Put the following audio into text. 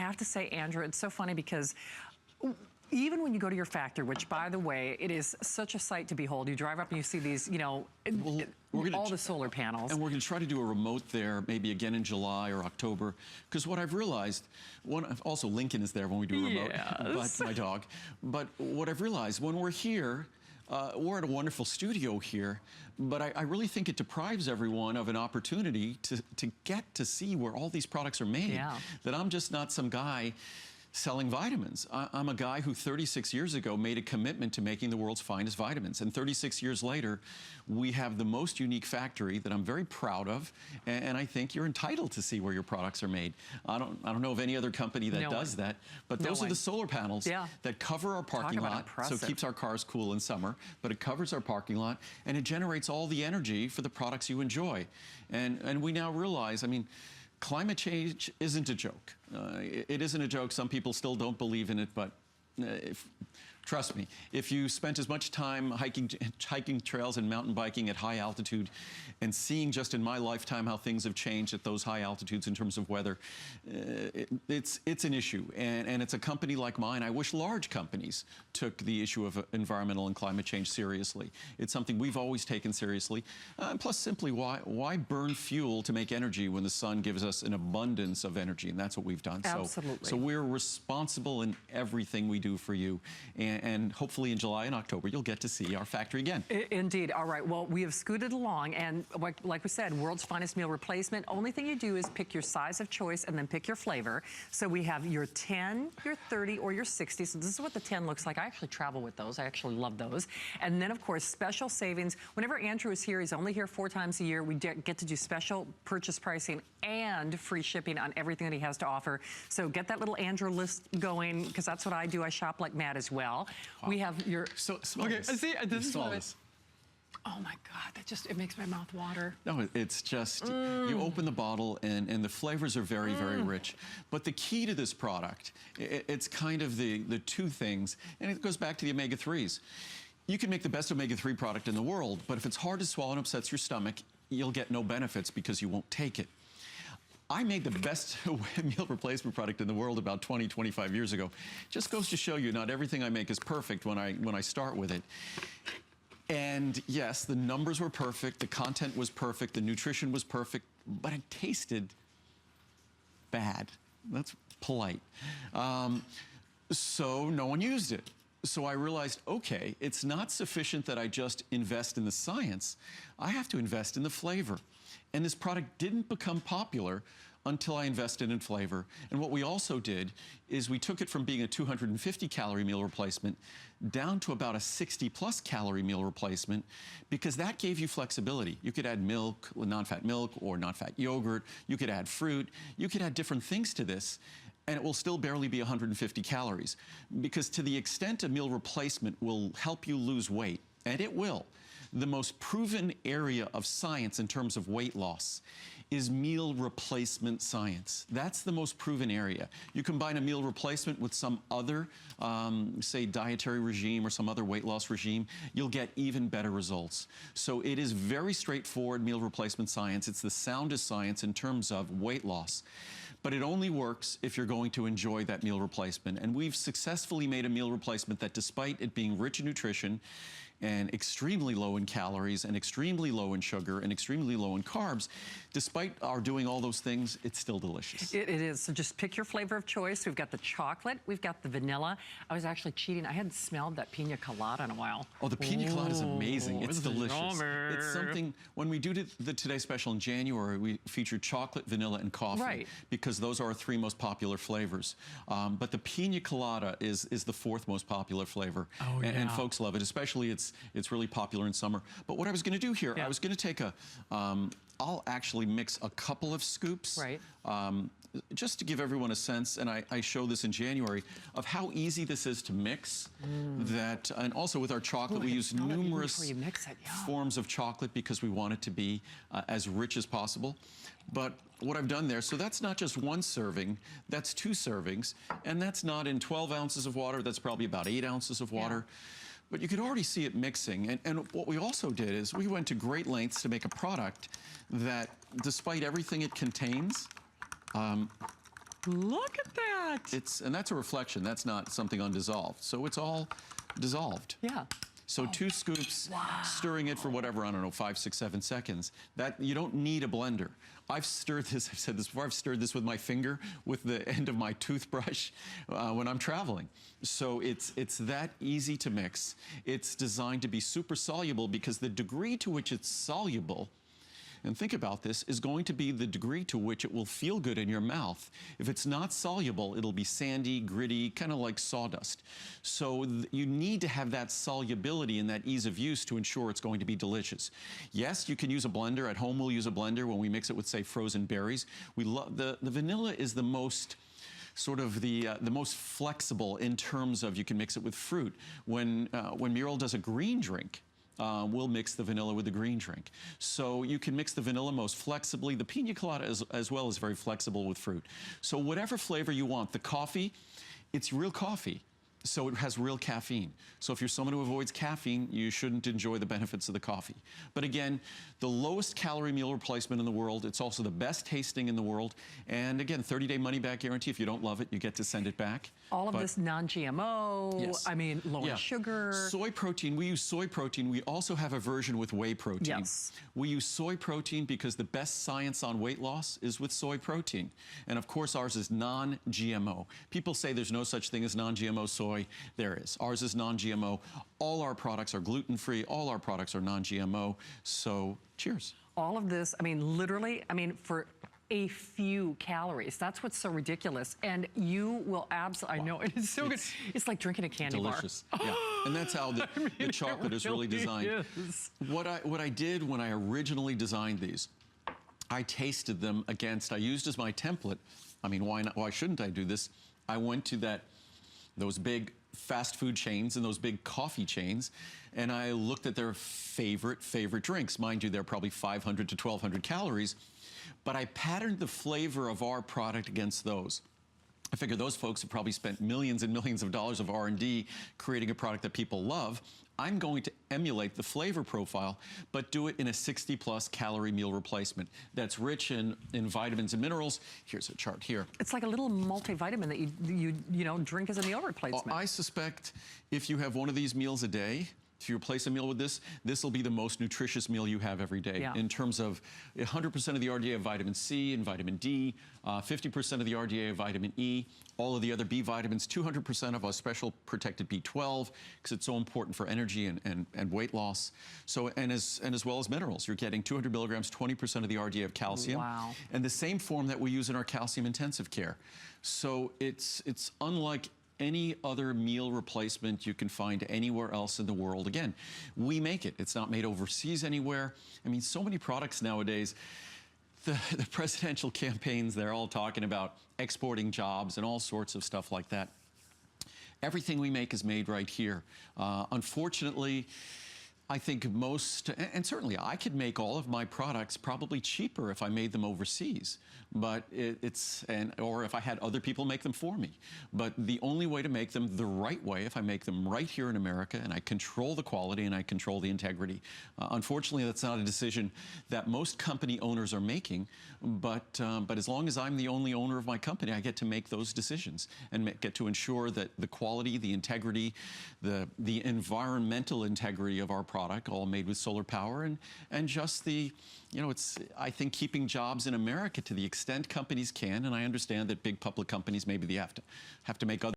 have to say, Andrew, it's so funny because even when you go to your factory, which, by the way, it is such a sight to behold. You drive up and you see these, you know, all the solar panels. And we're going to try to do a remote there, maybe again in July or October. Because what I've realized, also Lincoln is there when we do a remote, but my dog. But what I've realized, when we're here, we're at a wonderful studio here, but I really think it deprives everyone of an opportunity to get to see where all these products are made. Yeah. That I'm just not some guy selling vitamins. I'm a guy who 36 years ago made a commitment to making the world's finest vitamins. And 36 years later, we have the most unique factory that I'm very proud of. And I think you're entitled to see where your products are made. I don't know of any other company that does that. But those are the solar panels that cover our parking lot. So it keeps our cars cool in summer. But it covers our parking lot. And it generates all the energy for the products you enjoy. And we now realize, I mean, climate change isn't a joke. It isn't a joke. Some people still don't believe in it, but trust me, if you spent as much time hiking trails and mountain biking at high altitude and seeing just in my lifetime how things have changed at those high altitudes in terms of weather, it's an issue. And it's a company like mine. I wish large companies took the issue of environmental and climate change seriously. It's something we've always taken seriously. Plus, simply, why burn fuel to make energy when the sun gives us an abundance of energy? And that's what we've done. Absolutely. So we're responsible in everything we do for you. And hopefully in July and October, you'll get to see our factory again. Indeed. All right. Well, we have scooted along. And like we said, world's finest meal replacement. Only thing you do is pick your size of choice and then pick your flavor. So we have your 10, your 30, or your 60. So this is what the 10 looks like. I actually travel with those. I actually love those. And then, of course, special savings. Whenever Andrew is here, he's only here 4 times a year. We get to do special purchase pricing and free shipping on everything that he has to offer. So get that little Andrew list going, because that's what I do. I shop like mad as well. Wow. We have your... Okay, see, this is what oh my God, it makes my mouth water. No, it's just, you open the bottle and the flavors are very, very rich. But the key to this product, it's kind of the two things, and it goes back to the omega-3s. You can make the best omega-3 product in the world, but if it's hard to swallow and upsets your stomach, you'll get no benefits because you won't take it. I made the best meal replacement product in the world about 20, 25 years ago. Just goes to show you, not everything I make is perfect when I start with it. And yes, the numbers were perfect, the content was perfect, the nutrition was perfect, but it tasted bad. That's polite. So no one used it. So I realized, okay, it's not sufficient that I just invest in the science. I have to invest in the flavor. And this product didn't become popular until I invested in flavor. And what we also did is we took it from being a 250 calorie meal replacement down to about a 60+ calorie meal replacement, because that gave you flexibility. You could add milk, non-fat milk, or non-fat yogurt. You could add fruit. You could add different things to this, and it will still barely be 150 calories. Because to the extent a meal replacement will help you lose weight, and it will, the most proven area of science in terms of weight loss is meal replacement science. That's the most proven area. You combine a meal replacement with some other, say, dietary regime or some other weight loss regime, you'll get even better results. So it is very straightforward meal replacement science. It's the soundest science in terms of weight loss. But it only works if you're going to enjoy that meal replacement. And we've successfully made a meal replacement that, despite it being rich in nutrition and extremely low in calories and extremely low in sugar and extremely low in carbs, despite our doing all those things, it's still delicious. It is. So just pick your flavor of choice. We've got the chocolate. We've got the vanilla. I was actually cheating. I hadn't smelled that pina colada in a while. Oh, the pina colada is amazing. It's delicious. It's something, when we do the Today Special in January, we featured chocolate, vanilla, and coffee, because those are our 3 most popular flavors. But the pina colada is the 4th most popular flavor. Oh, yeah. And folks love it, especially it's really popular in summer. But what I was going to do here, I was going to take I'll actually mix a couple of scoops. Just to give everyone a sense, and I show this in January, of how easy this is to mix. And also with our chocolate, we use numerous forms of chocolate because we want it to be as rich as possible. But what I've done there, so that's not just 1 serving, that's 2 servings, and that's not in 12 ounces of water, that's probably about 8 ounces of water. But you could already see it mixing. And what we also did is we went to great lengths to make a product that, despite everything it contains, Look at that. And that's a reflection. That's not something undissolved. So it's all dissolved. Yeah. So 2 scoops, Wow. stirring it for whatever, I don't know, 5, 6, 7 seconds. That you don't need a blender. I've stirred this, I've said this before, I've stirred this with my finger, with the end of my toothbrush when I'm traveling. So it's that easy to mix. It's designed to be super soluble because the degree to which it's soluble, and think about this, is going to be the degree to which it will feel good in your mouth. If it's not soluble, it'll be sandy, gritty, kind of like sawdust. So you need to have that solubility and that ease of use to ensure it's going to be delicious. Yes, you can use a blender. At home, we'll use a blender when we mix it with, say, frozen berries. We love the vanilla is the most sort of the most flexible in terms of you can mix it with fruit. When Muriel does a green drink, we'll mix the vanilla with the green drink. So you can mix the vanilla most flexibly. The pina colada as well is very flexible with fruit. So whatever flavor you want. The coffee, it's real coffee. So it has real caffeine. So if you're someone who avoids caffeine, you shouldn't enjoy the benefits of the coffee. But again, the lowest calorie meal replacement in the world. It's also the best tasting in the world. And again, 30-day money-back guarantee. If you don't love it, you get to send it back. All of this non-GMO, yes. I mean, low in sugar. Soy protein, we use soy protein. We also have a version with whey protein. Yes. We use soy protein because the best science on weight loss is with soy protein. And of course, ours is non-GMO. People say there's no such thing as non-GMO soy. There is. Ours is non-GMO. All our products are gluten-free. All our products are non-GMO. So, cheers. All of this, I mean, literally, I mean, for a few calories. That's what's so ridiculous. And you will absolutely, I know, it is so good. It's like drinking a candy delicious. bar. Yeah. And that's how the chocolate is really designed. Is. What I did when I originally designed these, I tasted them against, I used as my template. I mean, why not? Why shouldn't I do this? I went to those big fast food chains and those big coffee chains, and I looked at their favorite drinks. Mind you, they're probably 500 to 1,200 calories, but I patterned the flavor of our product against those. I figure those folks have probably spent millions and millions of dollars of R&D creating a product that people love. I'm going to emulate the flavor profile, but do it in a 60-plus calorie meal replacement that's rich in vitamins and minerals. Here's a chart here. It's like a little multivitamin that you know, drink as a meal replacement. I suspect if you have one of these meals a day, if you replace a meal with this will be the most nutritious meal you have every day. Yeah. In terms of 100% of the RDA of vitamin C and vitamin D, 50% of the RDA of vitamin E, all of the other B vitamins, 200% of our special protected B12, because it's so important for energy and weight loss. So, and as well as minerals. You're getting 200 milligrams, 20% of the RDA of calcium. Wow. And the same form that we use in our calcium intensive care. So it's unlike any other meal replacement you can find anywhere else in the world. Again, we make it. It's not made overseas anywhere. I mean, so many products nowadays, the presidential campaigns, they're all talking about exporting jobs and all sorts of stuff like that. Everything we make is made right here. Unfortunately, I think most, and certainly I could make all of my products probably cheaper if I made them overseas, but or if I had other people make them for me. But the only way to make them the right way, if I make them right here in America and I control the quality and I control the integrity. Unfortunately, that's not a decision that most company owners are making, but as long as I'm the only owner of my company, I get to make those decisions and get to ensure that the quality, the integrity, the environmental integrity of our product, all made with solar power, and just the, you know, it's, I think, keeping jobs in America to the extent companies can, and I understand that big public companies maybe they have to make other